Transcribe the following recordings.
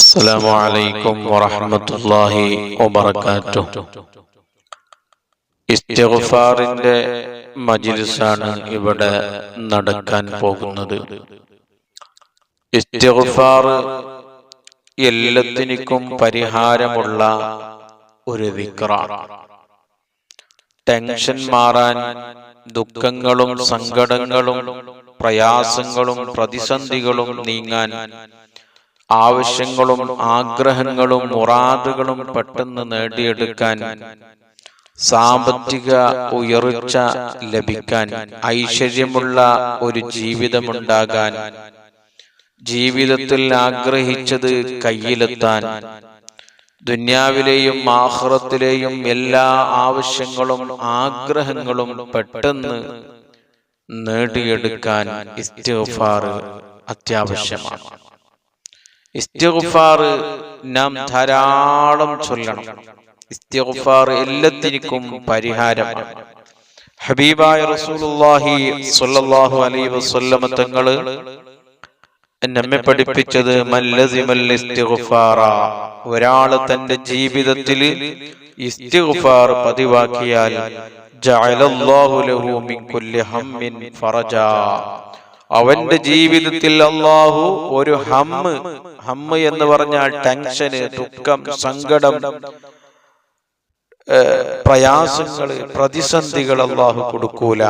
അസ്സലാമു അലൈക്കും വറഹ്മത്തുള്ളാഹി വബറകാതുഹു. ഇസ്തിഗ്ഫാറിന്റെ മജ്ലിസാണ് ഇവിടെ നടക്കാൻ പോകുന്നത്. ഇസ്തിഗ്ഫാർ എല്ലാത്തിനും പരിഹാരമുള്ള ഒരു ദിക്റാണ്. ടെൻഷൻ മാറാൻ, ദുഃഖങ്ങളും സങ്കടങ്ങളും പ്രയാസങ്ങളും പ്രതിസന്ധികളും നീങ്ങാൻ, ആവശ്യങ്ങളും ആഗ്രഹങ്ങളും മുറാദുകളും പെട്ടെന്ന് നേടിയെടുക്കാൻ, സാമ്പത്തിക ഉയർച്ച ലഭിക്കാൻ, ഐശ്വര്യമുള്ള ഒരു ജീവിതമുണ്ടാകാൻ, ജീവിതത്തിൽ ആഗ്രഹിച്ചത് കയ്യിലെത്താൻ, ദുനിയാവിലെയും ആഖിറത്തിലെയും എല്ലാ ആവശ്യങ്ങളും ആഗ്രഹങ്ങളും പെട്ടെന്ന് നേടിയെടുക്കാൻ ഇസ്തിഗ്ഫാർ അത്യാവശ്യമാണ്. ഇസ്തിഗ്ഫാർ നാം ധാരാളം ചൊല്ലണം. ഇസ്തിഗ്ഫാർ എല്ലാത്തിനും പരിഹാരമാണ്. ഹബീബായ റസൂലുള്ളാഹി സ്വല്ലല്ലാഹു അലൈഹി വസല്ലം തങ്ങൾ നമ്മെ പഠിപ്പിച്ചത് മല്ലസിമൽ ഇസ്തിഗ്ഫാറ, ഒരാൾ തന്റെ ജീവിതത്തിൽ ഇസ്തിഗ്ഫാർ പതിവാക്കിയാൽ ജഅലല്ലാഹു ലഹു മിൻ കുല്ലി ഹമ്മിൻ ഫറജാ, അവന്റെ ജീവിതത്തിൽ അല്ലാഹു ഒരു ഹമ്മ് എന്ന് പറഞ്ഞാൽ ടെൻഷന്, ദുഃഖം, സങ്കടം, പ്രയാസങ്ങൾ, പ്രതിസന്ധികൾ അല്ലാഹു കൊടുക്കൂല.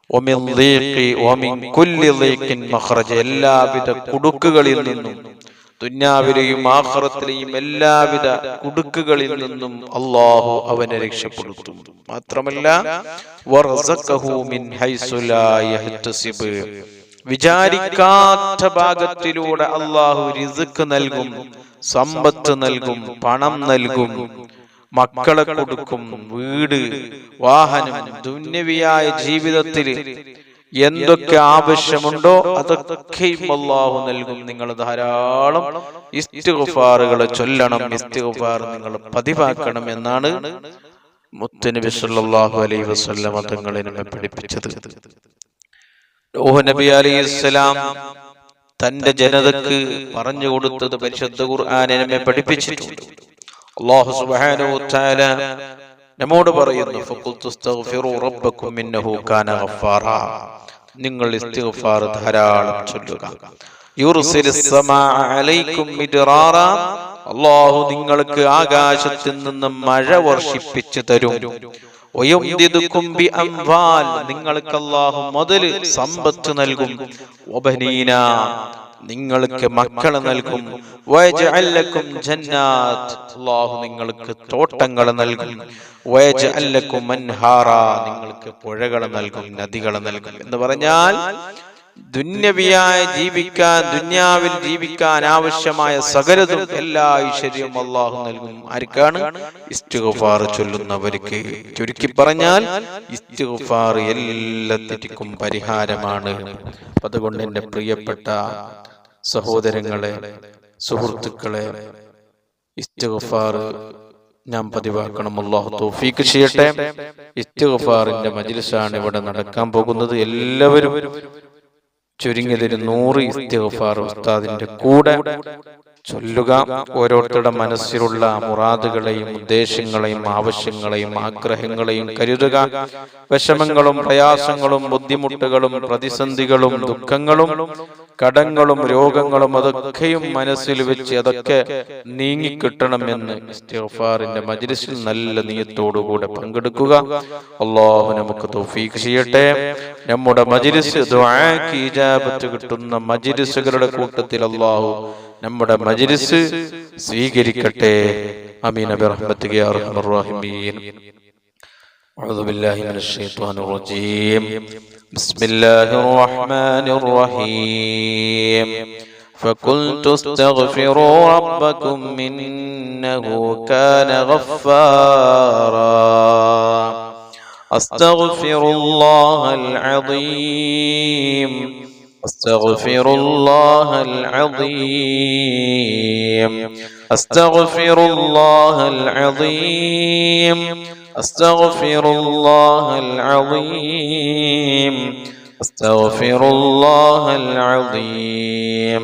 വമിൻ ദീഖി വമിൻ കുല്ലി ദീഖിൻ മഖ്റജ, എല്ലാവിധ കുടുക്കുകളിൽ നിന്നും, ദുനിയാവിലെയും ആഖിറത്തിലെയും എല്ലാവിധ കുടുക്കുകളിൽ നിന്നും അല്ലാഹു അവനെ രക്ഷപ്പെടുത്തും. മാത്രമല്ല വറസഖഹു മിൻ ഹൈസു ലാ യഹ്തസിബ്, വിചാരിക്കാത്ത ഭാഗത്തിലൂടെ അല്ലാഹു റിസ്ക് നൽകും, സമ്പത്ത് നൽകും, പണം നൽകും, മക്കളെ കൊടുക്കും, വീട്, വാഹനം, ദുന്യവിയായ ജീവിതത്തിൽ എന്തൊക്കെ ആവശ്യമുണ്ടോ അതൊക്കെയും അല്ലാഹു നൽകും. നിങ്ങൾ ധാരാളം ഇസ്തിഗ്ഫാറുകൾ ചൊല്ലണം, ഇസ്തിഗ്ഫാർ നിങ്ങൾ പതിവാക്കണം എന്നാണ് മുത്തുനബി സല്ലല്ലാഹു അലൈഹി വസല്ലം തങ്ങളെ നമ്മെ പഠിപ്പിച്ചത്. നൂഹ് നബി അലൈഹിസ്സലാം തന്റെ ജനതക്ക് പറഞ്ഞു കൊടുത്തത് പരിശുദ്ധ ഖുർആൻ നമ്മെ പഠിപ്പിച്ചിട്ടുണ്ട്. അല്ലാഹു സുബ്ഹാനഹു വ തആല നമ്മോട് പറയുന്നു, ഫഖുൽതുസ്തഗ്ഫിറൂ റബ്ബക്കും ഇന്നഹു കാന ഗഫാറാ, നിങ്ങൾ ഇസ്തിഗ്ഫാർ ധാരാളം ചൊല്ലുക. യുർസിലിസ് സമാഅ അലൈക്കും മിദ്റാറാ, അല്ലാഹു നിങ്ങൾക്ക് ആകാശത്തിൽ നിന്ന് മഴ വർഷിപ്പിച്ചു തരും. വയുംദിദുക്കും ബിഅംവാൽ, നിങ്ങൾക്ക് അല്ലാഹു മുതൽ സമ്പത്ത് നൽകും. വബനീന, നിങ്ങൾക്ക് മക്കളെ നൽകും. വയജ്അൽ ലക്കും ജന്നാത്ത്, അല്ലാഹു നിങ്ങൾക്ക് തോട്ടങ്ങൾ നൽകും. വയജ്അൽ ലക്കും അൻഹാറാ, നിങ്ങൾക്ക് പുഴകൾ നൽകും, നദികൾ നൽകും. എന്ന് പറഞ്ഞാൽ ദുന്യാവിൽ ജീവിക്കാൻ ആവശ്യമായ സകലതും, എല്ലാ ഐശ്വര്യവും അല്ലാഹു നൽകും. ആർക്കാണ്? ഇസ്തിഗ്ഫാർ ചൊല്ലുന്നവർക്ക്. ചുരുക്കി പറഞ്ഞാൽ ഇസ്തിഗ്ഫാർ എല്ലാത്തിനും പരിഹാരമാണ്. അതുകൊണ്ട് എൻ്റെ പ്രിയപ്പെട്ട സഹോദരങ്ങളെ, സുഹൃത്തുക്കളെ, ഇസ്തിഗ്ഫാർ നാം പതിവാക്കണം. അല്ലാഹു തൗഫീഖ് ചെയ്യട്ടെ. ഇസ്തിഗ്ഫാറിന്റെ മജ്ലിസാണ് ഇവിടെ നടക്കാൻ പോകുന്നത്. എല്ലാവരും ചുരുങ്ങിയതൊരു 100 ഇസ്തിഗ്ഫാർ ഉസ്താദിന്റെ കൂടെ ചൊല്ലുക. ഓരോരുത്തരുടെ മനസ്സിലുള്ള മുറാദുകളെയും ഉദ്ദേശങ്ങളെയും ആവശ്യങ്ങളെയും ആഗ്രഹങ്ങളെയും കരുതുക. വിഷമങ്ങളും പ്രയാസങ്ങളും ബുദ്ധിമുട്ടുകളും പ്രതിസന്ധികളും ദുഃഖങ്ങളും കടങ്ങളും രോഗങ്ങളും അതൊക്കെയും മനസ്സിൽ വെച്ച് അതൊക്കെ നീങ്ങിക്കിട്ടണമെന്ന് ഇസ്തിഗ്ഫാറിന്റെ മജ്ലിസിൽ നല്ല നിയത്തോടുകൂടെ പങ്കെടുക്കുക. അല്ലാഹു നമുക്ക് തൗഫീഖ് ചെയ്യട്ടെ. നമ്മുടെ മജ്ലിസ് ദുആക്ക് ഇജാബത്ത് കിട്ടുന്ന മജ്ലിസുകളുടെ കൂട്ടത്തിൽ അല്ലാഹു നമ്മുടെ മജ്ലിസ് സ്വീകരിക്കട്ടെ. ആമീൻ ബിറഹ്മതിക യാ അർഹമർ റഹീമീൻ. അഊദു ബില്ലാഹി മിനശ് ശൈത്വാനിർ റജീം. ബിസ്മില്ലാഹിർ റഹ്മാനിർ റഹീം. ഫഖുൽതു ഇസ്തഗ്ഫിറൂ റബ്ബക്കും ഇന്നഹു കാന ഗഫാറാ. അസ്തഗ്ഫിറുല്ലാഹൽ അദീം. أستغفر الله العظيم. أستغفر الله العظيم. أستغفر الله العظيم. أستغفر الله العظيم.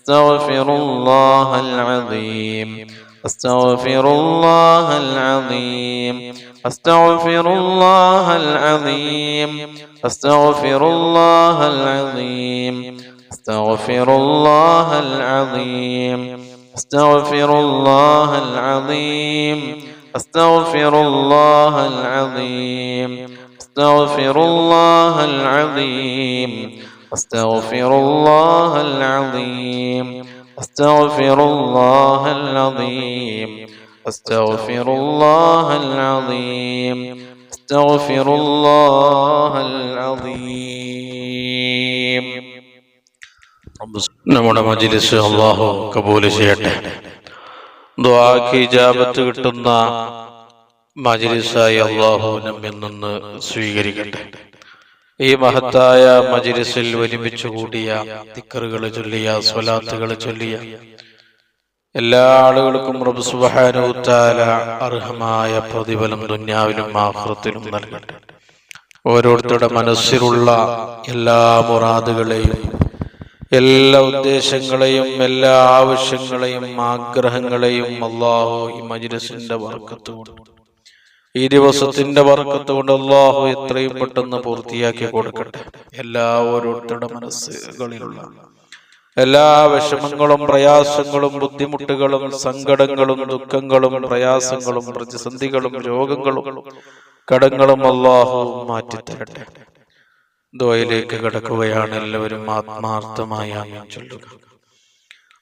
أستغفر الله العظيم أستغفر الله العظيم أستغفر الله العظيم أستغفر الله العظيم أستغفر الله العظيم أستغفر الله العظيم أستغفر الله العظيم أستغفر الله العظيم أستغفر الله العظيم أستغفر الله العظيم أستغفر الله العظيم أستغفر الله العظيم. നമ്മുടെ മജ്‌ലിസ് അല്ലാഹു കബൂൽ ചെയ്യട്ടെ. ദുആക്ക് ഇജാബത്ത് കിട്ടുന്ന മജ്‌ലിസായി അല്ലാഹു നമ്മിൽ നിന്ന് സ്വീകരിക്കട്ടെ. ഈ മഹത്തായ മജ്‌ലിസിൽ ഒരുമിച്ച് കൂടിയ ദിക്റുകൾ ചൊല്ലിയ സ്വലാത്തുകൾ ചൊല്ലിയ എല്ലാ ആളുകൾക്കും റബ്ബ് സുബ്ഹാനഹു വ തആല അർഹമായ പ്രതിഫലം ദുനിയാവിലും ആഖിറത്തിലും നൽകട്ടെ. ഓരോരുത്തരുടെ മനസ്സിലുള്ള എല്ലാ മുറാദുകളെയും എല്ലാ ഉദ്ദേശങ്ങളെയും എല്ലാ ആവശ്യങ്ങളെയും ആഗ്രഹങ്ങളെയും അല്ലാഹു ഈ മജ്‌ലിസിന്റെ ബർക്കത്ത് കൊണ്ട് ഈ ദിവസത്തിന്റെ ബർക്കത്ത് കൊണ്ട് അല്ലാഹു എത്രയും പെട്ടെന്ന് പൂർത്തിയാക്കി കൊടുക്കട്ടെ. എല്ലാ ഓരോരുത്തരുടെ മനസ്സുകളിലുള്ള എല്ലാ വിഷമങ്ങളും പ്രയാസങ്ങളും ബുദ്ധിമുട്ടുകളും സങ്കടങ്ങളും ദുഃഖങ്ങളും പ്രയാസങ്ങളും പ്രതിസന്ധികളും രോഗങ്ങളും കടങ്ങളും അല്ലാഹു മാറ്റിത്തരട്ടെ. ദുആയിലേക്ക് കടക്കുകയാണ്. എല്ലാവരും ആത്മാർത്ഥമായി ആമീൻ ചൊല്ലുക.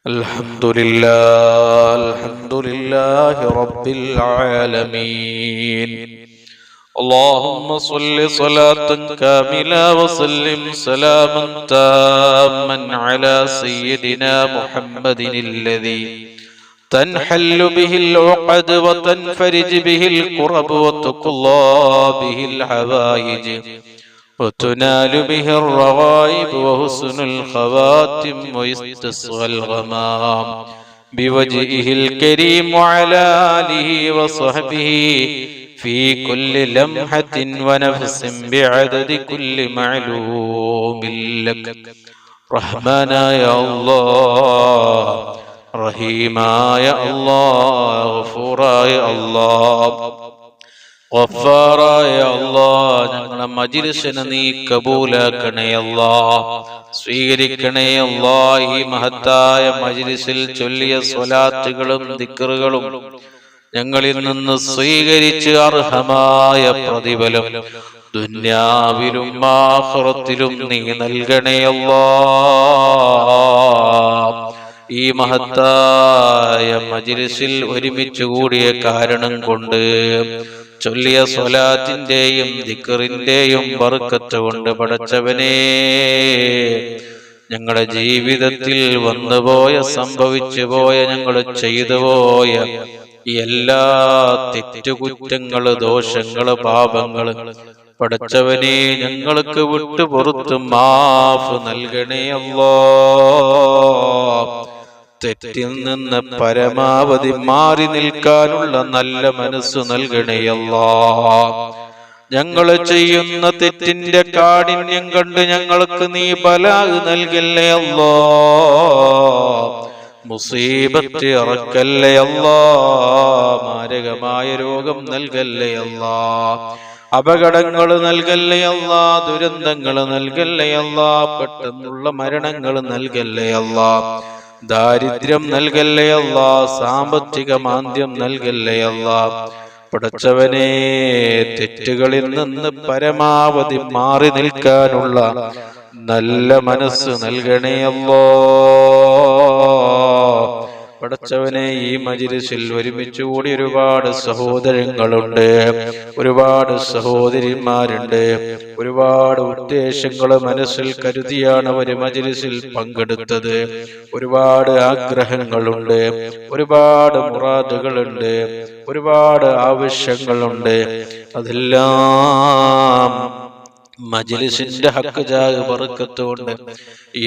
അൽഹംദുലില്ലാഹ് അൽഹംദുലില്ലാഹി റബ്ബിൽ ആലമീൻ. اللهم صل صلاة كاملة وسلم سلاما تاما على سيدنا محمد الذي تنحل به العقد وتنفرج به الكرب وتقضى به الحوائج وتنال به الرغائب وحسن الخواتم ويستسقى الغمام بوجهه الكريم وعلى آله وصحبه في كل لمحة ونفس بعدد كل معلوم لك. رحمنا يا الله رحيما يا الله غفورا يا الله ഗഫാറായ അല്ലാഹ്, ഞങ്ങളുടെ മജ്‌ലിസിനെ നീ കബൂലാക്കണേ അല്ലാഹ്, സ്വീകരിക്കണേ അല്ലാഹ്. ഈ മഹത്തായ മജ്‌ലിസിൽ ചൊല്ലിയ സ്വലാത്തുകളും ദിക്റുകളും ഞങ്ങളിൽ നിന്ന് സ്വീകരിച്ച് അർഹമായ പ്രതിഫലം ദുനിയാവിലും ആഖിറത്തിലും നീ നൽകണേ അല്ലാഹ്. ഈ മഹത്തായ മജ്‌ലിസിൽ ഒരുമിച്ച് കൂടിയ കാരണം കൊണ്ട് ചൊല്ലിയ സ്വലാത്തിന്റെയും ദിക്റിന്റെയും ബർക്കത്ത് കൊണ്ട് പടച്ചവനേ, ഞങ്ങളുടെ ജീവിതത്തിൽ വന്നുപോയ സംഭവിച്ചു പോയ ഞങ്ങൾ ചെയ്തു പോയ എല്ലാ തെറ്റുകുറ്റങ്ങള് ദോഷങ്ങള് പാപങ്ങള് പടച്ചവനെ ഞങ്ങൾക്ക് വിട്ടു പുറത്ത് മാഫ് നൽകണേ അല്ലാഹ്. തെറ്റിൽ നിന്ന് പരമാവധി മാറി നിൽക്കാനുള്ള നല്ല മനസ്സ് നൽകണേ അല്ലാഹ്. ഞങ്ങൾ ചെയ്യുന്ന തെറ്റിന്റെ കാഠിന്യം കണ്ട് ഞങ്ങൾക്ക് നീ ബലാഗ് നൽകല്ലേ അല്ലാഹ്. മുസീബത്ത് ഇറക്കല്ലേ അല്ലാഹ്. മാരകമായ രോഗം നൽകല്ലേ അല്ലാഹ്. അപകടങ്ങൾ നൽകല്ലേ അല്ലാഹ്. ദുരന്തങ്ങൾ നൽകല്ലേ അല്ലാഹ്. പെട്ടെന്നുള്ള മരണങ്ങൾ നൽകല്ലേ അല്ലാഹ്. ദാരിദ്ര്യം നൽകല്ലേ അല്ലാഹ്. സാമ്പത്തിക മാന്ദ്യം നൽകല്ലേ അല്ലാഹ്. പടച്ചവനെ, തെറ്റുകളിൽ നിന്ന് പരമാവധി മാറി നിൽക്കാനുള്ള നല്ല മനസ്സ് നൽകണേ അല്ലാഹ്. പടച്ചവനെ, ഈ മജ്‌ലിസിൽ ഒരുമിച്ച് കൂടി ഒരുപാട് സഹോദരങ്ങളുണ്ട്, ഒരുപാട് സഹോദരിമാരുണ്ട്, ഒരുപാട് ഉദ്ദേശങ്ങൾ മനസ്സിൽ കരുതിയാണ് അവർ മജ്‌ലിസിൽ പങ്കെടുത്തത്. ഒരുപാട് ആഗ്രഹങ്ങളുണ്ട്, ഒരുപാട് മുറാദുകളുണ്ട്, ഒരുപാട് ആവശ്യങ്ങളുണ്ട്. അതെല്ലാം മജ്‌ലിസിന്റെ ഹക്ക് ജാഹ് ബർക്കത്ത് കൊണ്ട്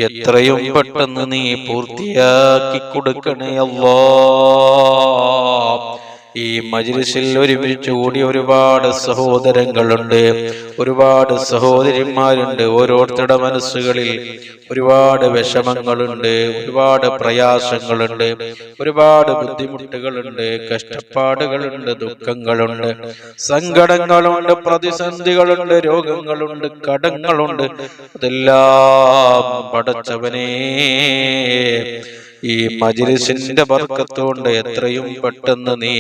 എത്രയും പെട്ടെന്ന് നീ പൂർത്തിയാക്കി കൊടുക്കണേ അല്ലാഹ്. ഈ മജ്‌ലിസിൽ ഒരുമിച്ച് കൂടി ഒരുപാട് സഹോദരങ്ങളുണ്ട്, ഒരുപാട് സഹോദരിമാരുണ്ട്. ഓരോരുത്തരുടെ മനസ്സുകളിൽ ഒരുപാട് വിഷമങ്ങളുണ്ട്, ഒരുപാട് പ്രയാസങ്ങളുണ്ട്, ഒരുപാട് ബുദ്ധിമുട്ടുകളുണ്ട്, കഷ്ടപ്പാടുകളുണ്ട്, ദുഃഖങ്ങളുണ്ട്, സങ്കടങ്ങളുണ്ട്, പ്രതിസന്ധികളുണ്ട്, രോഗങ്ങളുണ്ട്, കടങ്ങളുണ്ട്. അതെല്ലാം പടച്ചവനേ ഈ മജ്‌ലിസിന്റെ ബർക്കത്തുകൊണ്ട് എത്രയും പെട്ടെന്ന് നീ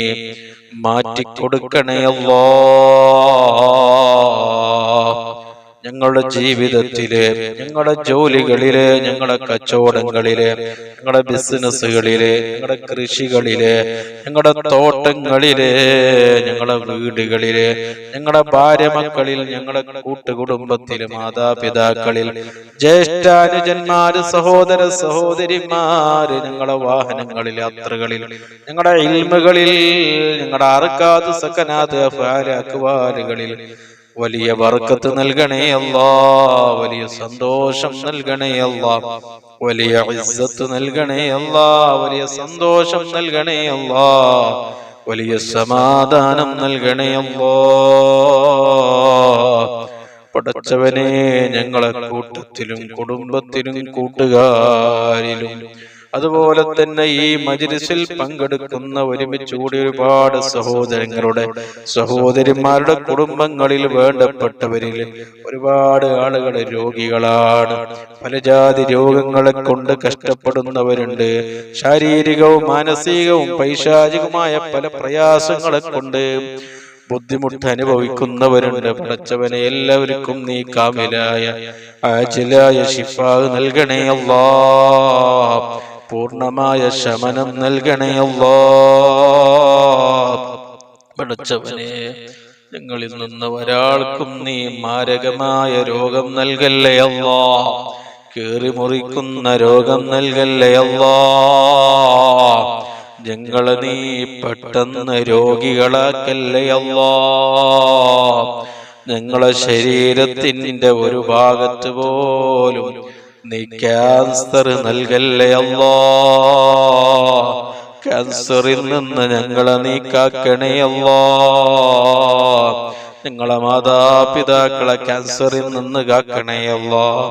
മാറ്റിക്കൊടുക്കണേ അല്ലാഹ്. ഞങ്ങളുടെ ജീവിതത്തില്, ഞങ്ങളുടെ ജോലികളില്, ഞങ്ങളുടെ കച്ചവടങ്ങളില്, ഞങ്ങളുടെ ബിസിനസ്സുകളില്, ഞങ്ങളുടെ കൃഷികളില്, ഞങ്ങളുടെ തോട്ടങ്ങളില്, ഞങ്ങളുടെ വീടുകളില്, ഞങ്ങളുടെ ഭാര്യ മക്കളിൽ, ഞങ്ങളുടെ കൂട്ടുകുടുംബത്തില്, മാതാപിതാക്കളിൽ, ജ്യേഷ്ഠാനുജന്മാര്, സഹോദര സഹോദരിമാര്, ഞങ്ങളുടെ വാഹനങ്ങളിൽ, യാത്രകളിൽ, ഞങ്ങളുടെ ഇൽമുകളിൽ, ഞങ്ങളുടെ അർക്കാത്ത് സക്കനാത്ത് അഫ്ആല് അഖ്വാലുകളിൽ വലിയ ബർക്കത്ത് നൽകണേ അല്ലാഹ്, വലിയ സന്തോഷം നൽകണേ അല്ലാഹ്, വലിയ ഇസ്സത്ത് നൽകണേ അല്ലാഹ്, വലിയ സന്തോഷം നൽകണേ അല്ലാഹ്, വലിയ സമാധാനം നൽകണേ അല്ലാഹ്. പടച്ചവനെ ഞങ്ങളെ കൂട്ടത്തിലും കുടുംബത്തിലും കൂട്ടുകാരിലും അതുപോലെ തന്നെ ഈ മജ്‌ലിസിൽ പങ്കെടുക്കുന്ന ഒരുമിച്ച് കൂടി ഒരുപാട് സഹോദരങ്ങളുടെ സഹോദരിമാരുടെ കുടുംബങ്ങളിൽ വേണ്ടപ്പെട്ടവരിൽ ഒരുപാട് ആളുകൾ രോഗികളാണ്. പല ജാതി രോഗങ്ങളെ കൊണ്ട് കഷ്ടപ്പെടുന്നവരുണ്ട്. ശാരീരികവും മാനസികവും പൈശാചികവുമായ പല പ്രയാസങ്ങളെ കൊണ്ട് ബുദ്ധിമുട്ട് അനുഭവിക്കുന്നവരുണ്ട്. പടച്ചവനെ എല്ലാവർക്കും നീ കാമിലായ ആജിലായ ശിഫാ നൽകണേ അല്ലാഹ്, പൂർണ്ണമായ ശമനം നൽകണേ അല്ലാഹ്. പടച്ചവനെ ഞങ്ങളിൽ നിന്ന് ഒരാൾക്കും നീ മാരകമായ രോഗം നൽകല്ലേ അല്ലാഹ്, കേറി മുറിക്കുന്ന രോഗം നൽകല്ലേ അല്ലാഹ്. ഞങ്ങളെ നീ പെട്ടെന്ന് രോഗികളാക്കല്ലേ അല്ലാഹ്. ഞങ്ങളെ ശരീരത്തിന്റെ ഒരു ഭാഗത്ത് പോലും നീ ക്യാൻസർ നൽകല്ലേ അല്ലാഹ്. ക്യാൻസറിൽ നിന്ന് ഞങ്ങളെ നീ കാക്കണേ അല്ലാഹ്. ഞങ്ങളെ മാതാപിതാക്കളെ ക്യാൻസറിൽ നിന്ന് കാക്കണേ അല്ലാഹ്.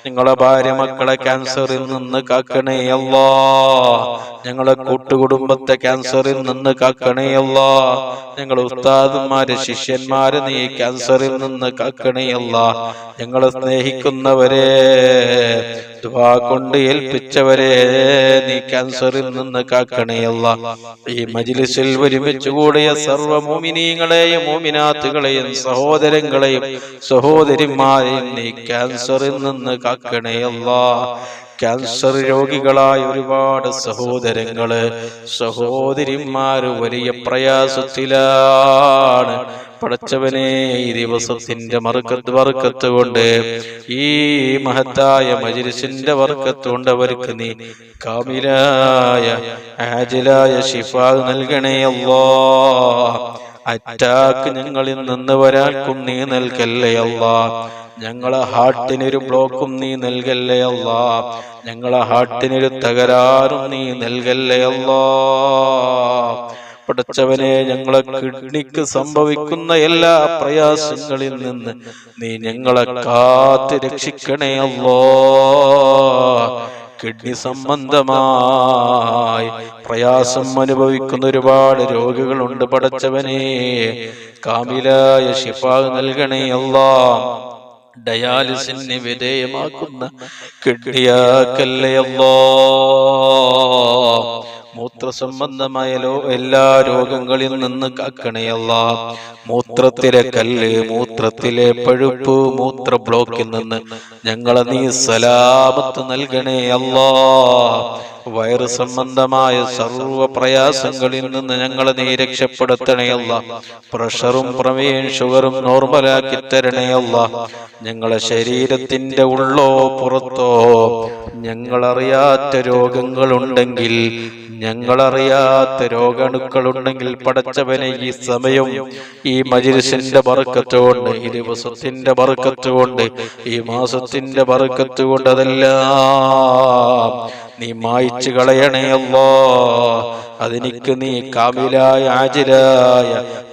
ഞങ്ങളെ ഭാര്യ മക്കളെ ക്യാൻസറിൽ നിന്ന് കാക്കണേ അല്ലാഹ്. ഞങ്ങളെ കൂട്ടുകുടുംബത്തെ ക്യാൻസറിൽ നിന്ന് കാക്കണേ അല്ലാഹ്. ഞങ്ങളെ ഉസ്താദുമാരെ ശിഷ്യന്മാരെ നീ ക്യാൻസറിൽ നിന്ന് കാക്കണേ അല്ലാഹ്. ഞങ്ങളെ സ്നേഹിക്കുന്നവരെ ദുആ കൊണ്ട് ഏൽപ്പിച്ചവരെ നീ ക്യാൻസറിൽ നിന്ന് കാക്കണേ അല്ലാഹ്. ഈ മജ്‌ലിസിൽ ഒരുമിച്ച് കൂടിയ സർവ്വ മുഅ്മിനീങ്ങളെയും മുഅ്മിനാത്തുകളെയും സഹോദരങ്ങളെയും സഹോദരിമാരെയും നീ ക്യാൻസറിൽ നിന്ന് കാക്കണേ അല്ലാഹ്. ക്യാൻസർ രോഗികളായ ഒരുപാട് സഹോദരങ്ങള് സഹോദരിമാര് വലിയ പ്രയാസത്തിലാണ്. പടച്ചവനെ ഈ ദിവസത്തിന്റെ ബർക്കത്ത് കൊണ്ട്, ഈ മഹത്തായ മജ്‌ലിസിന്റെ ബർക്കത്ത് കൊണ്ട് അവർക്ക് നീ കാമിലായ ആജിലായ ശിഫാ നൽകണേ അല്ലാഹ്. അറ്റാക്ക് ഞങ്ങളിൽ നിന്ന് ഒരാൾക്കും നീ നൽകല്ലേ അല്ലാഹ്. ഞങ്ങളെ ഹാർട്ടിനൊരു ബ്ലോക്കും നീ നൽകല്ലേ അല്ലാഹ്. ഞങ്ങളെ ഹാർട്ടിനൊരു തകരാറും നീ നൽകല്ലേ അല്ലാഹ്. പടച്ചവനെ ഞങ്ങളെ കിഡ്നിക്ക് സംഭവിക്കുന്ന എല്ലാ പ്രയാസങ്ങളിൽ നിന്ന് നീ ഞങ്ങളെ കാത്ത് രക്ഷിക്കണേ അല്ലാഹ്. കിഡ്നി സംബന്ധമായി പ്രയാസം അനുഭവിക്കുന്ന ഒരുപാട് രോഗികളുണ്ട്. പടച്ചവനെ കാമിലായ ശിഫാ നൽകണേ അല്ലാഹ്. ഡയാലിസിന് വിധേയമാക്കുന്ന കിഡ്നിയാക്കല്ലേ അല്ലാഹ്. മൂത്ര സംബന്ധമായ എല്ലാ രോഗങ്ങളിൽ നിന്ന് കാക്കണേ അല്ലാഹ്. മൂത്രത്തിലെ കല്ല്, മൂത്രത്തിലെ പഴുപ്പ്, മൂത്ര ബ്ലോക്കിൽ നിന്ന് ഞങ്ങളെ നീ സലാമത്ത് നൽകണേ അല്ലാഹ്. വയറ് സംബന്ധമായ സർവ്വ പ്രയാസങ്ങളിൽ നിന്ന് ഞങ്ങളെ നീ രക്ഷപ്പെടുത്തണേ അല്ലാഹ്. പ്രഷറും പ്രമേഹവും ഷുഗറും നോർമലാക്കി തരണേ അല്ലാഹ്. ഞങ്ങളെ ശരീരത്തിന്റെ ഉള്ളോ പുറത്തോ ഞങ്ങളറിയാത്ത രോഗങ്ങളുണ്ടെങ്കിൽ, ഞങ്ങളറിയാത്ത രോഗാണുക്കളുണ്ടെങ്കിൽ പടച്ചവനെ ഈ സമയം ഈ മജ്‌ലിസിന്റെ ബർക്കത്ത് കൊണ്ട്, ഈ ദിവസത്തിന്റെ ബർക്കത്ത് കൊണ്ട്, ഈ മാസത്തിന്റെ ബർക്കത്ത് കൊണ്ട് അതെല്ലാം നീ മായ്ച്ചു കളയണേ അല്ലാ. അതെനിക്ക് നീ കാമിലായ ആജിലായ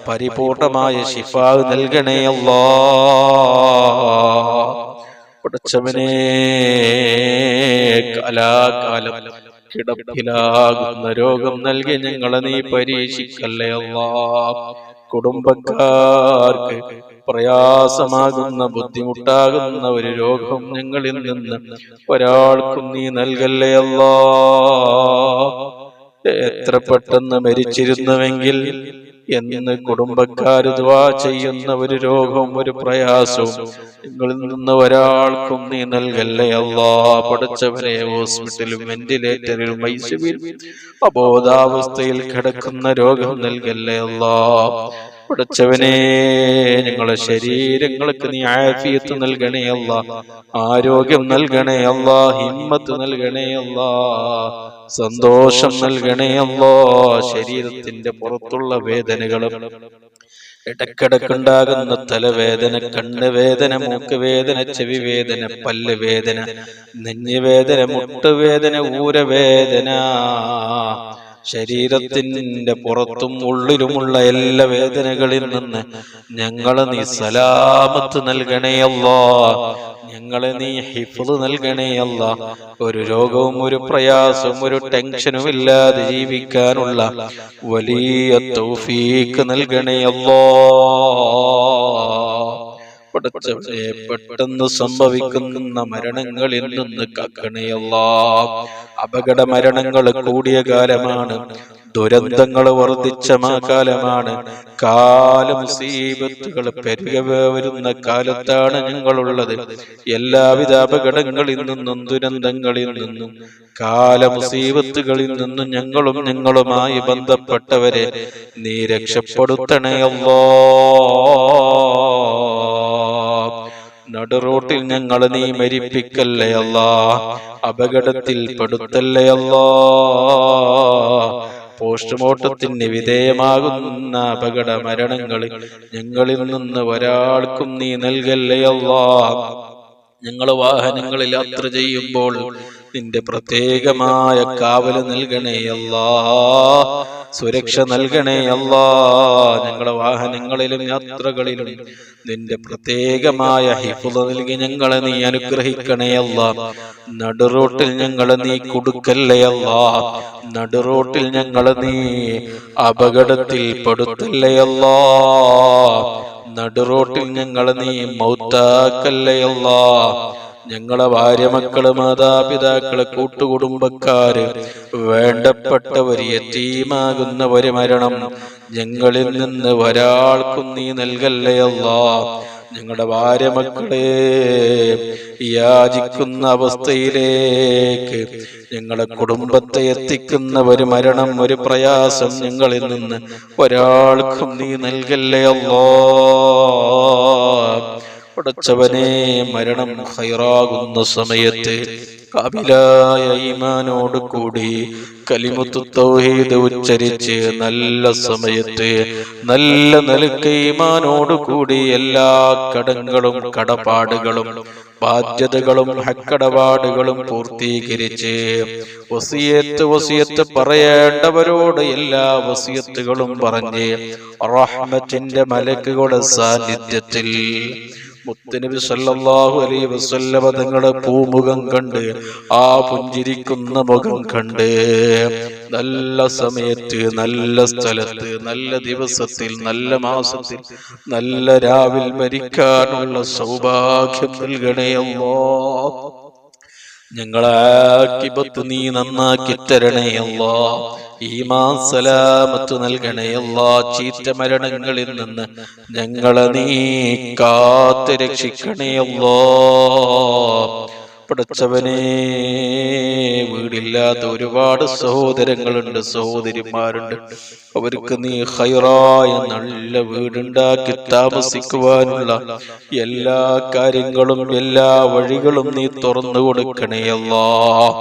പരിപൂർണമായ ശിഫാ നൽകണേ അല്ലാ. പടച്ചവനേ, കാലാകാലം കിടപ്പിലാകുന്ന രോഗം നൽകി ഞങ്ങളെ നീ പരീക്ഷിക്കല്ലേ അല്ലാ. കുടുംബക്കാർക്ക് പ്രയാസമാകുന്ന ബുദ്ധിമുട്ടാകുന്ന ഒരു രോഗം ഞങ്ങളിൽ നിന്ന് ഒരാൾക്കും നീ നൽകല്ലേ അല്ലാ. എത്ര പെട്ടെന്ന് മരിച്ചിരുന്നുവെങ്കിൽ എന്ന് കുടുംബക്കാര് ദുആ ചെയ്യുന്ന ഒരു രോഗവും ഒരു പ്രയാസവും നിങ്ങളിൽ നിന്ന് ഒരാൾക്കും നീ നൽകല്ലേ അല്ലാ. പടച്ചവനെ, ഹോസ്പിറ്റലും വെന്റിലേറ്ററിലും ഐസിയുവിലും അബോധാവസ്ഥയിൽ കിടക്കുന്ന രോഗം നൽകല്ലേ അല്ലാ. പടച്ചവനെ, ഞങ്ങളെ ശരീരങ്ങൾക്ക് നീ ആഫിയത്ത് നൽകണേ അല്ലാ, ആരോഗ്യം നൽകണേ അല്ലാ, ഹിമ്മത്ത് നൽകണേ അല്ലാ, സന്തോഷം നൽകണേ അല്ലാ. ശരീരത്തിന്റെ പുറത്തുള്ള വേദനകളും ഇടക്കിടക്കുണ്ടാകുന്ന തലവേദന, കണ്ണുവേദന, മൂക്കുവേദന, ചെവി വേദന, പല്ല് വേദന, നെഞ്ഞുവേദന, മുട്ടുവേദന, ഊരവേദന, ശരീരത്തിന്റെ പുറത്തും ഉള്ളിലുമുള്ള എല്ലാ വേദനകളിൽ നിന്ന് ഞങ്ങളെ നീ സലാമത്ത് നൽകണേ അല്ലാ. ഞങ്ങളെ നീ ഹിഫ്ള് നൽകണേ അല്ലാ. ഒരു രോഗവും ഒരു പ്രയാസവും ഒരു ടെൻഷനും ഇല്ലാതെ ജീവിക്കാനുള്ള വലിയ തൗഫീഖ് നൽകണേ അല്ലാ. പടച്ചവനെ, പെട്ടെന്ന് സംഭവിക്കുന്ന മരണങ്ങളിൽ നിന്ന് കാക്കണേ അല്ലാ. അപകട മരണങ്ങൾ കൂടിയ കാലമാണ്, ദുരന്തങ്ങൾ വർദ്ധിച്ച കാലമാണ്, മുസീബത്തുകൾ പെരുകെ വരുന്ന കാലത്താണ് ഞങ്ങളുള്ളത്. എല്ലാവിധ അപകടങ്ങളിൽ നിന്നും ദുരന്തങ്ങളിൽ നിന്നും മുസീബത്തുകളിൽ നിന്നും ഞങ്ങളും ഞങ്ങളുമായി ബന്ധപ്പെട്ടവരെ നീ രക്ഷപ്പെടുത്തണേ അല്ലാ. നടുറോട്ടിൽ ഞങ്ങൾ നീ മരിപ്പിക്കല്ലേ അല്ലാ. അപകടത്തിൽ പെടുത്തല്ലേ അല്ലാ. പോസ്റ്റ്മോർട്ടത്തിന് വിധേയമാകുന്ന അപകട മരണങ്ങൾ ഞങ്ങളിൽ നിന്ന് ഒരാൾക്കും നീ നൽകല്ലേ അല്ലാ. ഞങ്ങൾ വാഹനങ്ങളിൽ യാത്ര ചെയ്യുമ്പോൾ നിന്റെ പ്രത്യേകമായ കാവല് നൽകണേ അല്ലാ, സുരക്ഷ നൽകണേ അല്ലാ. ഞങ്ങളെ വാഹനങ്ങളിലും യാത്രകളിലും നിന്റെ പ്രത്യേകമായ ഹിഫ്ള് നൽകി ഞങ്ങളെ നീ അനുഗ്രഹിക്കണേ അല്ലാ. നടുറോട്ടിൽ ഞങ്ങളെ നീ കൊടുക്കല്ലേ അല്ലാ. നടുറോട്ടിൽ ഞങ്ങളെ നീ അപകടത്തിൽ പെടുത്തല്ലേ അല്ലാ. നടുറോട്ടിൽ ഞങ്ങളെ നീ മൗത്താക്കല്ലേ അല്ലാ. ഞങ്ങളെ ഭാര്യ, മക്കള്, മാതാപിതാക്കള്, കൂട്ടുകുടുംബക്കാര്, വേണ്ടപ്പെട്ടവർ, യതീമാകുന്ന ഒരു മരണം ഞങ്ങളിൽ നിന്ന് ഒരാൾക്കും നീ നൽകല്ലേ അല്ലാ. ഞങ്ങളുടെ ഭാര്യ, മക്കളെ യാചിക്കുന്ന അവസ്ഥയിലേക്ക് ഞങ്ങളുടെ കുടുംബത്തെ എത്തിക്കുന്ന ഒരു മരണം, ഒരു പ്രയാസം ഞങ്ങളിൽ നിന്ന് ഒരാൾക്കും നീ നൽകല്ലേ അല്ലാ. പടച്ചവനെ, മരണം ഖൈറാകുന്ന സമയത്ത് കാമിലായ ഈമാനോട് കൂടി കലിമത്തു തൗഹീദ് ഉച്ചരിച്ച് നല്ല സമയത്ത് നല്ല നിലക്ക് ഈമാനോട് കൂടി എല്ലാ കടങ്ങളും കടപ്പാടുകളും ബാധ്യതകളും ഹക്കടപാടുകളും പൂർത്തീകരിച്ച് വസിയത്ത് പറയേണ്ടവരോട് എല്ലാ വസിയത്തുകളും പറഞ്ഞ് റഹ്മത്തിന്റെ മലക്കുകളുടെ സാന്നിധ്യത്തിൽ മുത്തുനബി സല്ലല്ലാഹു അലൈഹി വസല്ലമ തങ്ങളുടെ പൂമുഖം കണ്ട്, ആ പുഞ്ചിരിക്കുന്ന മുഖം കണ്ട്, നല്ല സമയത്ത്, നല്ല സ്ഥലത്ത്, നല്ല ദിവസത്തിൽ, നല്ല മാസത്തിൽ, നല്ല രാവിൽ മരിക്കാനുള്ള സൗഭാഗ്യം നൽകണേ അല്ലാഹ്. ഞങ്ങളെ ആഖിബത്ത് നീ നന്നാക്കി തരണേ അല്ലാഹ്. ഈമാൻ സലാമത്ത് നൽകണേ അല്ലാഹ്. ചീത്ത മരണങ്ങളിൽ നിന്ന് ഞങ്ങളെ നീ കാത്ത് രക്ഷിക്കണേ അല്ലാഹ്. പടച്ചവനെ, വീടില്ലാത്ത ഒരുപാട് സഹോദരങ്ങളുണ്ട്, സഹോദരിമാരുണ്ട്. അവർക്ക് നീ ഖൈറായ നല്ല വീടുണ്ടാക്കി താമസിക്കുവാനുള്ള എല്ലാ കാര്യങ്ങളും എല്ലാ വഴികളും നീ തുറന്നു കൊടുക്കണേ അല്ലാഹ്.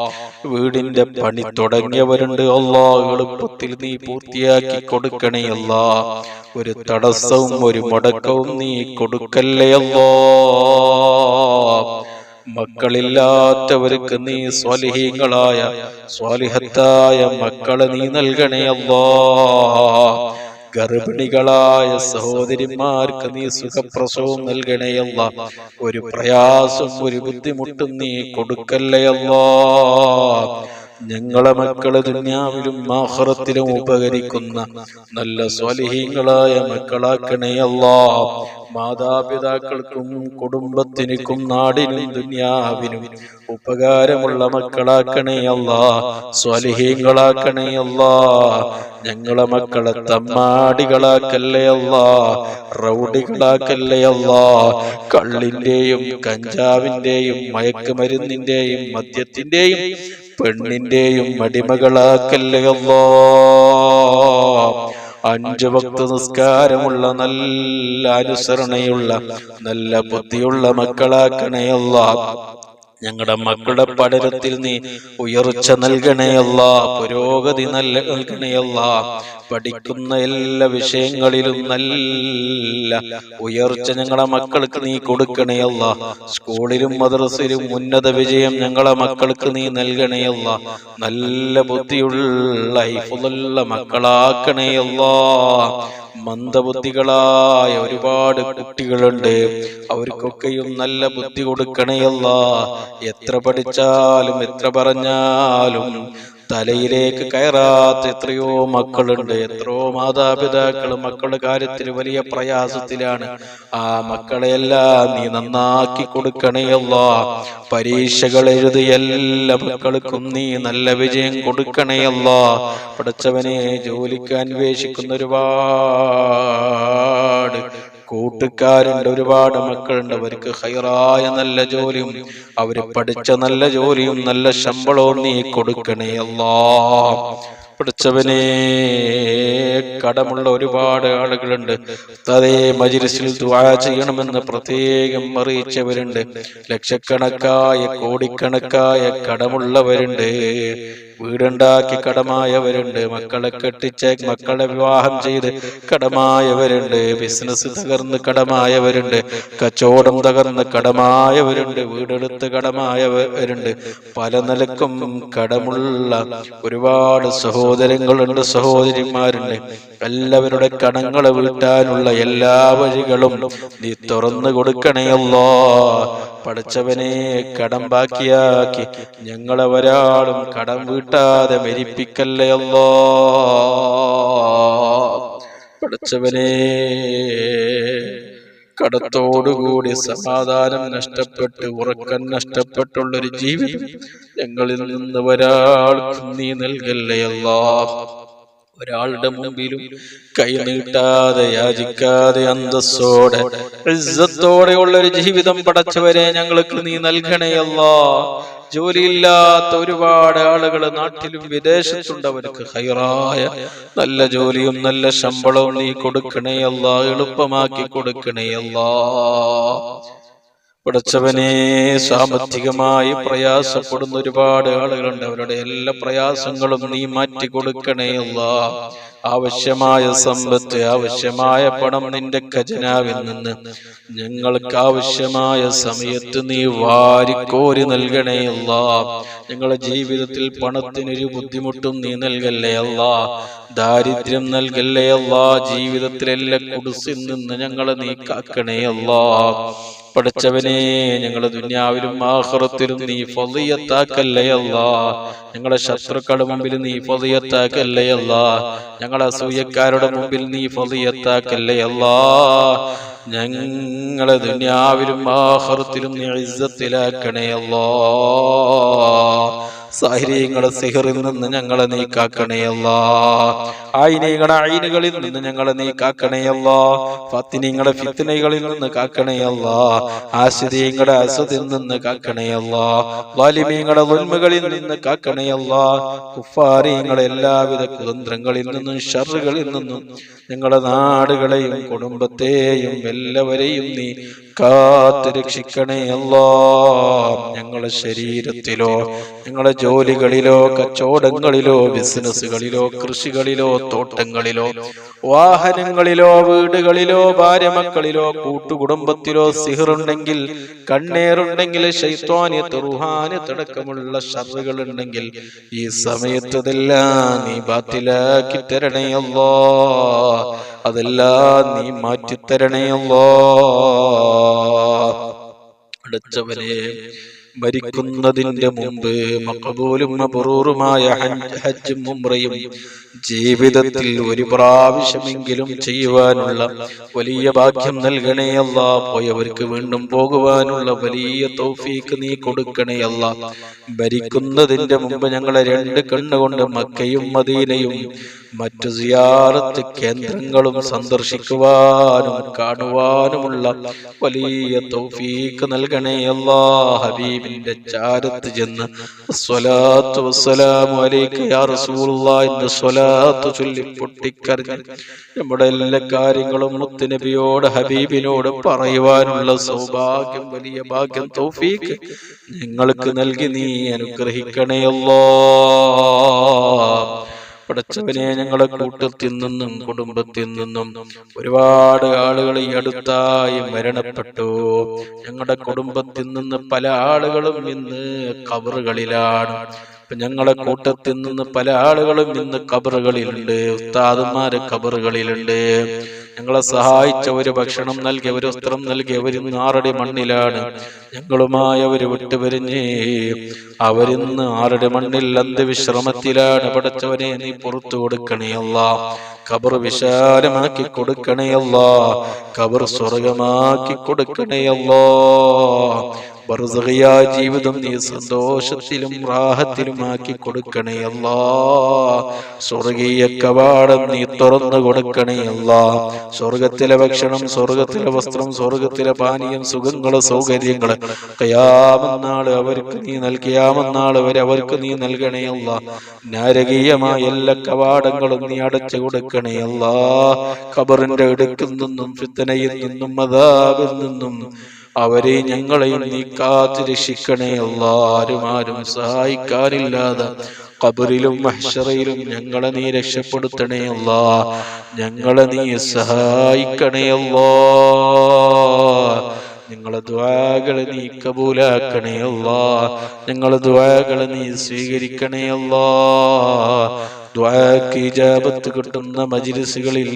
വീടിന്റെ പണി തുടങ്ങിയവരുണ്ട് അല്ലാഹ്, എളുപ്പത്തിൽ നീ പൂർത്തിയാക്കി കൊടുക്കണേ അല്ലാഹ്. ഒരു തടസ്സവും ഒരു മുടക്കവും നീ കൊടുക്കല്ലേ അല്ലാഹ്. മക്കളില്ലാത്തവർക്ക് നീ സ്വാലിഹീങ്ങളായ സ്വാലിഹത്തായ മക്കളെ നീ നൽകണേ അല്ലാഹ്. ഗർഭിണികളായ സഹോദരിമാർക്ക് നീ സുഖപ്രസവം നൽകണേ അല്ലാഹ്. ഒരു പ്രയാസം ഒരു ബുദ്ധിമുട്ടും നീ കൊടുക്കല്ലേ അല്ലാഹ്. ഞങ്ങളെ മക്കള് ദുനിയാവിലും ആഖിറത്തിലും ഉപകരിക്കുന്ന നല്ല സ്വാലിഹീങ്ങളായ മക്കളാക്കണേ അല്ലാഹ്. മാതാപിതാക്കൾക്കും കുടുംബത്തിനും നാടിനും ദുനിയാവിനും ഉപകാരമുള്ള മക്കളാക്കണേ അല്ലാഹ്. സ്വാലിഹീങ്ങളാക്കണേ അല്ലാഹ്. ഞങ്ങളെ മക്കളെ തമ്മാടികളാക്കല്ലേ അല്ലാഹ്. റൗഡികളാക്കല്ലേ അല്ലാഹ്. കള്ളിന്റെയും കഞ്ചാവിന്റെയും മയക്കുമരുന്നിന്റെയും മദ്യത്തിന്റെയും പെണ്ണിന്റെയും അടിമകളാക്കല്ലേ അല്ലാഹ്. 5 വക്ത് നിസ്കാരമുള്ള നല്ല അനുസരണയുള്ള നല്ല ബുദ്ധിയുള്ള മക്കളാക്കണേ അല്ലാഹ്. ഞങ്ങളുടെ മക്കളുടെ പഠനത്തിൽ നീ ഉയർച്ച നൽകണേ അല്ലാഹ്. പുരോഗതി നൽകണേ അല്ലാഹ്. പഠിക്കുന്ന എല്ലാ വിഷയങ്ങളിലും നല്ല ഉയർച്ച ഞങ്ങളെ മക്കൾക്ക് നീ കൊടുക്കണേ അല്ലാഹ്. സ്കൂളിലും മദ്രസയിലും ഉന്നത വിജയം ഞങ്ങളെ മക്കൾക്ക് നീ നൽകണേ അല്ലാഹ്. നല്ല ബുദ്ധിയുള്ള ഹിഫ്ളുള്ള മക്കളാക്കണേ അല്ലാഹ്. മന്ദബുദ്ധികളായ ഒരുപാട് കുട്ടികളുണ്ട്, അവർക്കൊക്കെയും നല്ല ബുദ്ധി കൊടുക്കണേ അല്ലാഹ്. എത്ര പഠിച്ചാലും എത്ര പറഞ്ഞാലും തലയിലേക്ക് കയറാത്ത എത്രയോ മക്കളുണ്ട്. എത്രയോ മാതാപിതാക്കൾ മക്കളുടെ കാര്യത്തിൽ വലിയ പ്രയാസത്തിലാണ്. ആ മക്കളെയെല്ലാം നീ നന്നാക്കി കൊടുക്കണേ അല്ലാഹ്. പരീക്ഷകൾ എഴുതി എല്ലാ മക്കൾക്കും നീ നല്ല വിജയം കൊടുക്കണേ അല്ലാഹ്. പഠിച്ചവനെ ജോലിക്ക് അന്വേഷിക്കുന്ന ഒരുപാട് കൂട്ടുകാരുണ്ട്, ഒരുപാട് മക്കളുണ്ട്. അവർക്ക് ഹൈറായ നല്ല ജോലിയും അവര് പഠിച്ച നല്ല ജോലിയും നല്ല ശമ്പളവും നീ കൊടുക്കണേ അല്ലാഹ്. പഠിച്ചവനെ കടമുള്ള ഒരുപാട് ആളുകളുണ്ട്. അതേ മജ്‌ലിസിൽ ദുആ ചെയ്യണമെന്ന് പ്രത്യേകം അറിയിച്ചവരുണ്ട്. ലക്ഷക്കണക്കായ കോടിക്കണക്കായ കടമുള്ളവരുണ്ട്. വീടുണ്ടാക്കി കടമായവരുണ്ട്. മക്കളെ കെട്ടിച്ച് മക്കളെ വിവാഹം ചെയ്ത് കടമായവരുണ്ട്. ബിസിനസ് തകർന്ന് കടമായവരുണ്ട്. കച്ചവടം തകർന്ന് കടമായവരുണ്ട്. വീടെടുത്ത് കടമായവരുണ്ട്. പല നിലക്കും കടമുള്ള ഒരുപാട് സഹോദരങ്ങളുണ്ട്, സഹോദരിമാരുണ്ട്. എല്ലാവരുടെ കടങ്ങളെ വീട്ടാനുള്ള എല്ലാ വഴികളും നീ തുറന്നു കൊടുക്കണേ അല്ലാഹ്. പഠിച്ചവനെ കടം ബാക്കിയാക്കി ഞങ്ങളെ ഒരാളും കടം വീട്ടാതെ മരിപ്പിക്കല്ലേ അല്ലാഹ്. പഠിച്ചവനെ കടത്തോടുകൂടി സമാധാനം നഷ്ടപ്പെട്ട് ഉറക്കം നഷ്ടപ്പെട്ടുള്ളൊരു ജീവിതം ഞങ്ങളിൽ നിന്ന് ഒരാൾക്കും നീ നൽകല്ലേ അല്ലാഹ്. ഒരാളുടെ മുമ്പിലും കൈ നീട്ടാതെ യാചിക്കാതെ അന്തസ്സോടെ ഇസ്സത്തോടെയുള്ള ഒരു ജീവിതം പടച്ചവരെ ഞങ്ങൾക്ക് നീ നൽകണേ അല്ലാഹ്. ജോലിയില്ലാത്ത ഒരുപാട് ആളുകൾ നാട്ടിലും വിദേശത്തുണ്ട്. അവർക്ക് ഹൈറായ നല്ല ജോലിയും നല്ല ശമ്പളവും നീ കൊടുക്കണേ അല്ലാഹ്. എളുപ്പമാക്കി കൊടുക്കണേ അല്ലാഹ്. പഠിച്ചവനെ സാമ്പത്തികമായി പ്രയാസപ്പെടുന്ന ഒരുപാട് ആളുകളുണ്ട്. അവരുടെ എല്ലാ പ്രയാസങ്ങളും നീ മാറ്റി കൊടുക്കണേ അല്ലാഹ്. ആവശ്യമായ സമ്പത്ത്, ആവശ്യമായ പണം നിന്റെ ഖജനാവിൽ നിന്ന് ഞങ്ങൾക്ക് ആവശ്യമായ സമയത്ത് നീ വാരിക്കോരി നൽകണേ അല്ലാഹ്. ഞങ്ങളുടെ ജീവിതത്തിൽ പണത്തിനൊരു ബുദ്ധിമുട്ടും നീ നൽകല്ലേ അല്ലാഹ്. ദാരിദ്ര്യം നൽകല്ലേ അല്ലാഹ്. ജീവിതത്തിലെല്ലാം കുടുസിൽ നിന്ന് ഞങ്ങളെ നീ കാക്കണേ അല്ലാഹ്. പഠിച്ചവനെ ഞങ്ങളെ ദുനിയാവിലും ആഖിറത്തിലും നീ ഫളിയത്താക്കല്ലേ അല്ലാഹ്. ഞങ്ങളെ ശത്രുക്കളുടെ മുമ്പിൽ നീ ഫളിയത്താക്കല്ലേ അല്ലാഹ്. ഞങ്ങളെ അസൂയക്കാരുടെ മുമ്പിൽ നീ ഫളിയത്താക്കല്ലേ അല്ലാഹ്. ഞങ്ങളെ ദുനിയാവിലും ആഖിറത്തിലും നീ ഇസ്സത്തിലാക്കണേ അല്ലാഹ്. സാഹിര്യങ്ങളെ സിഹറിൽ നിന്ന് ഞങ്ങളെ നീ കാക്കണേ അല്ലാഹ്. ആയിനീകളെ ഐനുകളിൽ നിന്ന് ഞങ്ങളെ നീ കാക്കണേ അല്ലാഹ്. ഫാത്തിനീങ്ങളെ ഫിത്നകളിൽ നിന്ന് കാക്കണേ അല്ലാഹ്. ആസിദീങ്ങളെ അസദിൽ നിന്ന് കാക്കണേ അല്ലാഹ്. ളാലിമീങ്ങളെ ദുൽമുകളിൽ നിന്ന് കാക്കണേ അല്ലാഹ്. കുഫാരീങ്ങളെ എല്ലാവിധ കുതന്ത്രങ്ങളിൽ നിന്നും ശർറുകളിൽ നിന്നും ഞങ്ങളുടെ നാടുകളെയും കുടുംബത്തെയും എല്ലാവരെയും നീ കാത്ത് രക്ഷിക്കണേ അല്ലാ. ഞങ്ങളുടെ ശരീരത്തിലോ ഞങ്ങളുടെ ജോലികളിലോ കച്ചവടങ്ങളിലോ ബിസിനസ്സുകളിലോ കൃഷികളിലോ തോട്ടങ്ങളിലോ വാഹനങ്ങളിലോ വീടുകളിലോ ഭാര്യമക്കളിലോ കൂട്ടുകുടുംബത്തിലോ സിഹറുണ്ടെങ്കിൽ കണ്ണേറുണ്ടെങ്കിൽ ശൈത്വാനിയത്ത് റുഹാനിയത്ത് അടക്കമുള്ള ശർറുകൾ ഉണ്ടെങ്കിൽ ഈ സമയത്തതെല്ലാം നീ ബാത്തിലാക്കി തരണേ അല്ലാ. അതെല്ലാം നീ മാറ്റിത്തരണേ അല്ലാ. അടച്ചവനെ, മരിക്കുന്നതിന്റെ മുമ്പ് മഖബൂലും മബ്റൂറുമായ ഹജ്ജും ഉംറയും ജീവിതത്തിൽ ഒരു പ്രാവശ്യമെങ്കിലും ചെയ്യുവാനുള്ള വലിയ ഭാഗ്യം നൽകണേ അല്ലാ. പോയവർക്ക് വീണ്ടും പോകുവാനുള്ള വലിയ തൗഫീക്ക് നീ കൊടുക്കണേ അല്ലാ. മരിക്കുന്നതിന്റെ മുമ്പ് ഞങ്ങളെ രണ്ട് കണ്ണുകൊണ്ട് മക്കയും മദീനയും മറ്റു സിയാറത്ത് കേന്ദ്രങ്ങളും സന്ദർശിക്കുവാനും കാണുവാനുമുള്ള വലിയ തൗഫീക്ക് നൽകണേ അല്ലാ. ഹബീബിന്റെ ചാരത്ത് ചെന്ന് സ്വലാത്തു വസ്സലാമു അലൈക യാ റസൂലുള്ളാഹി എന്ന സ്വലാത്ത് ചൊല്ലി പൊട്ടിക്കരഞ്ഞ് നമ്മുടെ എല്ലാ കാര്യങ്ങളും മുത്തുനബിയോട് ഹബീബിനോട് പറയുവാനുള്ള സൗഭാഗ്യം, വലിയ ഭാഗ്യം, തൗഫീക്ക് ഞങ്ങൾക്ക് നൽകി നീ അനുഗ്രഹിക്കണേ അല്ലാ. പടച്ചവനെ, ഞങ്ങളുടെ കൂട്ടത്തിൽ നിന്നും കുടുംബത്തിൽ നിന്നും ഒരുപാട് ആളുകൾ ഈ അടുത്തായി മരണപ്പെട്ടു. ഞങ്ങളുടെ കുടുംബത്തിൽ നിന്ന് പല ആളുകളും ഇന്ന് ഖബറുകളിലാണ്. ഞങ്ങളുടെ കൂട്ടത്തിൽ നിന്ന് പല ആളുകളും ഇന്ന് ഖബറുകളിലുണ്ട്. ഉസ്താദുമാര് ഖബറുകളിലുണ്ട്. ഞങ്ങളെ സഹായിച്ചവര്, ഭക്ഷണം നൽകിയവര്, വസ്ത്രം നൽകിയവര് ഇന്ന് 6 അടി മണ്ണിലാണ്. ഞങ്ങളുമായി അവര് വിട്ടുപിരിഞ്ഞ് അവരിന്ന് 6 അടി മണ്ണിൽ അന്ത്യവിശ്രമത്തിലാണ്. പടച്ചവനെ, നീ പുറത്തു കൊടുക്കണേ അല്ലാ. ഖബർ വിശാലമാക്കി കൊടുക്കണേ അല്ലാ. ഖബർ സ്വർഗമാക്കി കൊടുക്കണേ അല്ലാ. ബർസഖിയായ ജീവിതം നീ സന്തോഷത്തിലും റാഹത്തിലും ആക്കി കൊടുക്കണേ അല്ലാ. സ്വർഗീയ കവാടം നീ തുറന്നു കൊടുക്കണേ അല്ലാ. സ്വർഗത്തിലെ ഭക്ഷണം, സ്വർഗത്തിലെ വസ്ത്രം, സ്വർഗത്തിലെ പാനീയം, സുഖങ്ങള്, സൗകര്യങ്ങള് ഖിയാമത്ത് നാള് അവർക്ക് നീ നൽകിയാമെന്നാള് വരെ അവർക്ക് നീ നൽകണേ അല്ലാ. നാരകീയമായ എല്ലാ കവാടങ്ങളും നീ അടച്ചു കൊടുക്കണേ അല്ലാ. ഖബറിന്റെ ഇടുക്കിൽ നിന്നും ഫിത്നയിൽ നിന്നും അദാബിൽ നിന്നും അവരെ ഞങ്ങളെയും നീ കാത്ത് രക്ഷിക്കണേ അല്ലാ. ആരും സഹായിക്കാനില്ലാതെ ഖബറിലും മഹ്ശറയിലും ഞങ്ങളെ നീ രക്ഷപ്പെടുത്തണേ അല്ലാ. ഞങ്ങളെ നീ സഹായിക്കണേ അല്ലാ. ഞങ്ങളെ ദുആകളെ നീ കബൂലാക്കണേ അല്ലാ. ഞങ്ങളെ ദുആകളെ നീ സ്വീകരിക്കണേ അല്ലാ. ദുആക്ക് ഇജാബത്ത് കിട്ടുന്ന മജ്ലിസുകളിൽ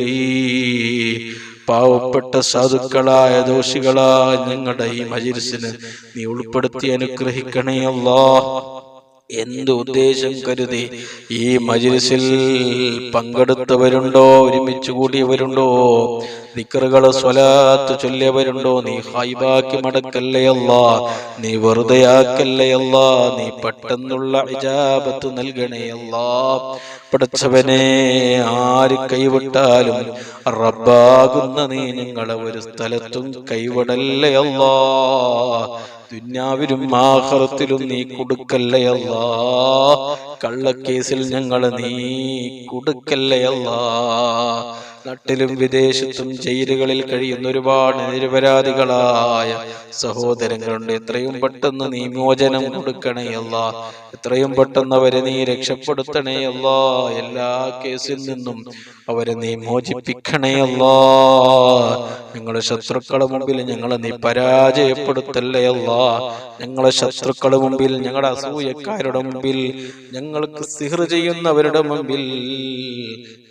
പാവപ്പെട്ട സാധുക്കളായ ദോഷികളായ ഞങ്ങളുടെ ഈ മജ്ലിസിനെ നീ ഉൾപ്പെടുത്തി അനുഗ്രഹിക്കണേ അല്ലാ. എന്ത് ഉദ്ദേശം കരുതി ഈ മജ്ലിസിൽ പങ്കെടുത്തവരുണ്ടോ, ഒരുമിച്ച് കൂടിയവരുണ്ടോ, ദിക്റുകൾ സ്വലാത്ത് ചൊല്ലിയവരുണ്ടോ, നീ ഹൈബാക്കി മടക്കല്ലേ അല്ലാ. നീ വെറുതെയാക്കല്ലേ അല്ലാ. നീ പെട്ടെന്നുള്ള ഇജാബത്ത് നൽകണേ അല്ലാ. പടച്ചവനെ, ആര് കൈവിട്ടാലും റബ്ബാകുന്ന നീ ഞങ്ങളെ ഒരു സ്ഥലത്തും കൈവിടല്ലേ അല്ലാ. ദുനിയാവിലും ആഖിറത്തിലും നീ കൊടുക്കല്ലേ അല്ലാ. കള്ളക്കേസിൽ ഞങ്ങളെ നീ കൊടുക്കല്ലേ അല്ലാ. നാട്ടിലും വിദേശത്തും ജയിലുകളിൽ കഴിയുന്ന ഒരുപാട് നിരപരാധികളായ സഹോദരങ്ങളുണ്ട്. എത്രയും പെട്ടെന്ന് നീ മോചനം കൊടുക്കണേ അല്ലാ. എത്രയും പെട്ടെന്ന് അവരെ നീ രക്ഷപ്പെടുത്തണേ അല്ലാ. എല്ലാ കേസിൽ നിന്നും അവരെ നീ മോചിപ്പിക്കണേ അല്ലാ. ഞങ്ങളുടെ ശത്രുക്കളുടെ മുമ്പിൽ ഞങ്ങളെ നീ പരാജയപ്പെടുത്തല്ലേ അല്ലാ. ഞങ്ങളെ ശത്രുക്കളുടെ മുമ്പിൽ, ഞങ്ങളുടെ അസൂയക്കാരുടെ മുമ്പിൽ, ഞങ്ങൾക്ക് സിഹ്ർ ചെയ്യുന്നവരുടെ മുമ്പിൽ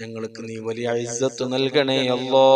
ഞങ്ങൾക്ക് നീ വലിയ ഇസ്സത്ത് നൽകണേ അല്ലാ.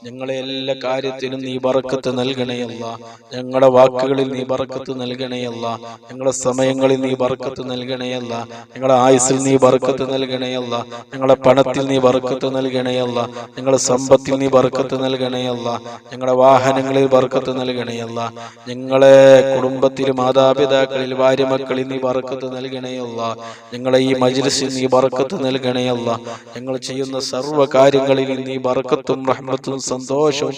ഞങ്ങളെ എല്ലാ കാര്യത്തിലും നീ ബറക്കത്ത് നൽകണേ അല്ലാ. ഞങ്ങളുടെ വാക്കുകളിൽ നീ ബറക്കത്ത് നൽകണേ അല്ലാ. ഞങ്ങളുടെ സമയങ്ങളിൽ നീ ബറക്കത്ത് നൽകണേ അല്ലാ. ഞങ്ങളുടെ ആയുസ്സിൽ നീ ബറക്കത്ത് നൽകണേ അല്ലാ. ഞങ്ങളുടെ പണത്തിൽ നീ ബറക്കത്ത് നൽകണേ അല്ലാ. ഞങ്ങളുടെ സമ്പത്തിൽ നീ ബറക്കത്ത് നൽകണേ അല്ലാ. ഞങ്ങളുടെ വാഹനങ്ങളിൽ ബറക്കത്ത് നൽകണേ അല്ലാ. ഞങ്ങളെ കുടുംബത്തിൽ, മാതാപിതാക്കളിൽ, ഭാര്യമക്കളിൽ നീ ബറക്കത്ത് നൽകണേ അല്ലാ. ഞങ്ങളെ ഈ മജ്ലിസിൽ നീ ബറക്കത്ത് നൽകണേ അല്ലാ. ഞങ്ങൾ ചെയ്യുന്ന സർവ്വ കാര്യങ്ങളിൽ നീ ബറക്കത്തും റഹ്മത്തും സന്തോഷവും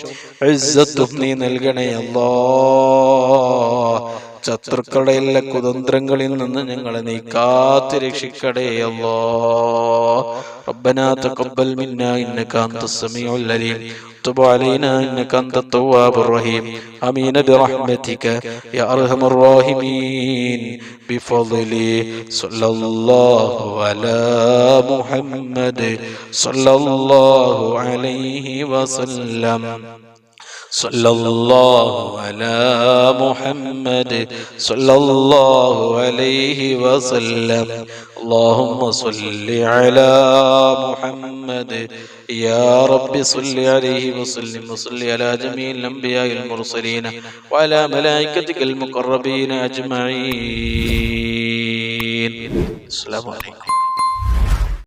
ഇസ്സത്തും നീ നൽകണേ അല്ലാ. ശത്രുക്കളുടെ എല്ലാ കുതന്ത്രങ്ങളിൽ നിന്ന് ഞങ്ങളെ നീ കാത്ത് രക്ഷിക്കണേ അല്ലാഹ്. ربنا تقبل منا إنك أنت السميع العليم تب علينا إنك أنت التواب الرحيم آمين برحمتك يا أرحم الراحمين بفضله صلى الله على محمد صلى الله عليه وسلم صلى الله على محمد صلى الله عليه وسلم اللهم صل على محمد يا رب صل عليه وسلم وصل على جميع الأنبياء المرسلين وعلى ملائكتك المقربين أجمعين. السلام عليكم.